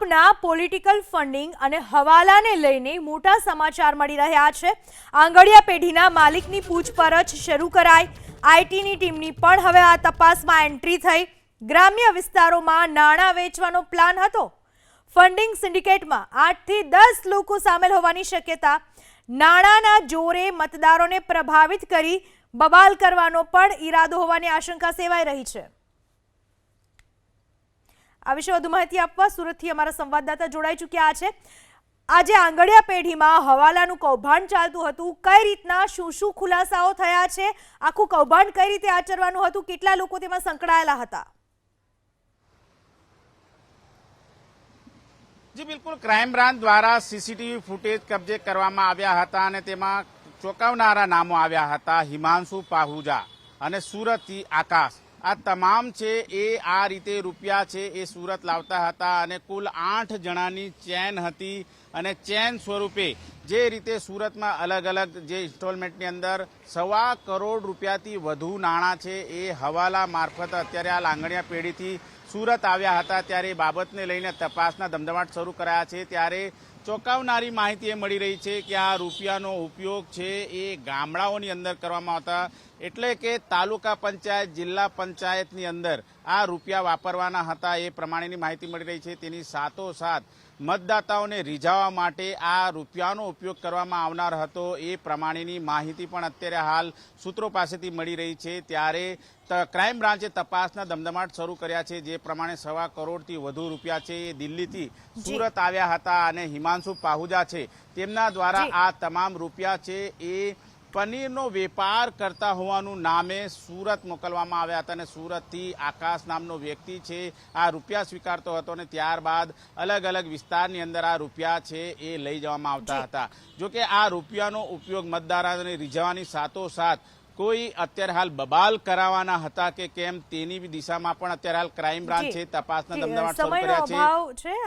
નેતાઓના political funding અને હવાલાને લઈને મોટા સમાચાર મળી રહ્યા છે। આંગડિયા પેઢીના માલિકની પૂછપરછ શરૂ કરાઈ। આઈટીની ટીમની પણ હવે આ તપાસમાં એન્ટ્રી થઈ। ગ્રામ્ય વિસ્તારોમાં નાણાં વેચવાનો પ્લાન હતો। ફંડિંગ સિન્ડિકેટમાં 8 થી 10 લોકો સામેલ હોવાની શક્યતા। નાણાંના જોરે મતદારોને પ્રભાવિત કરી બબાલ કરવાનો પણ ઈરાદો હોવાની આશંકા સેવાઈ રહી છે। આ વિશે વધુ માહિતી આપવા સુરતથી અમારા સંવાદદાતા જોડાઈ ચૂક્યા છે। આજે આંગડિયા પેઢીમાં હવાલાનું કૌભાંડ ચાલતું હતું, કઈ રીતના શું ખુલાસાઓ થયા છે, આખું કૌભાંડ કઈ રીતે આચરવાનું હતું, કેટલા લોકો તેમાં સંકળાયેલા હતા? જી બિલકુલ, ક્રાઇમ બ્રાન્ચ દ્વારા સીસીટીવી ફૂટેજ કબજે કરવામાં આવ્યા હતા અને તેમાં ચોંકાવનારા નામો આવ્યા હતા। હિમાંશુ પાહુજા અને સુરતથી આકાશ, આ તમામ છે એ આ રીતે રૂપિયા છે એ સુરત લાવતા હતા અને કુલ 8 જણાની ચેન હતી અને ચેન સ્વરૂપે જે રીતે સુરતમાં અલગ અલગ જે ઇન્સ્ટોલમેન્ટની અંદર 1.25 કરોડ રૂપિયાથી વધુ નાણાં છે એ હવાલા મારફત અત્યારે આ આંગડિયા પેઢીથી સુરત આવ્યા હતા। ત્યારે બાબતને લઈને તપાસના ધમધમાટ શરૂ કરાયા છે। ત્યારે ચોંકાવનારી માહિતી એ મળી રહી છે કે આ રૂપિયાનો ઉપયોગ છે એ ગામડાઓની અંદર કરવામાં આવતા, એટલે કે તાલુકા પંચાયત, જિલ્લા પંચાયતની અંદર આ રૂપિયા વાપરવાના હતા એ પ્રમાણેની માહિતી મળી રહી છે। તેની સાથોસાથ મતદાતાઓને રીઝવવા માટે આ રૂપિયાનો ઉપયોગ કરવામાં આવનાર હતો એ પ્રમાણેની માહિતી પણ અત્યારે હાલ સૂત્રો પાસેથી મળી રહી છે। ત્યારે ક્રાઇમ બ્રાન્ચે તપાસના ધમધમાટ શરૂ કર્યા છે। જે પ્રમાણે 1.25 કરોડથી વધુ રૂપિયા છે એ દિલ્હીથી સુરત આવ્યા હતા અને હિમાંશુ પાહુજા છે તેમના દ્વારા આ તમામ રૂપિયા છે એ પનીરનો વેપાર કરતા હોવાનું નામે સુરત મોકલવામાં આવ્યા હતા અને સુરતથી આકાશ નામનો વ્યક્તિ છે આ રૂપિયા સ્વીકારતો હતો અને ત્યારબાદ અલગ અલગ વિસ્તારની અંદર આ રૂપિયા છે એ લઈ જવામાં આવતા હતા। જોકે આ રૂપિયાનો ઉપયોગ મતદારોને રીઝવવાની સાથોસાથ કોઈ અત્યારે હાલ બબાલ કરાવવાના હતા કે કેમ તેની દિશામાં પણ અત્યારે હાલ ક્રાઇમ બ્રાન્ચ છે તપાસના ધમધમાટ શરૂ કર્યા છે।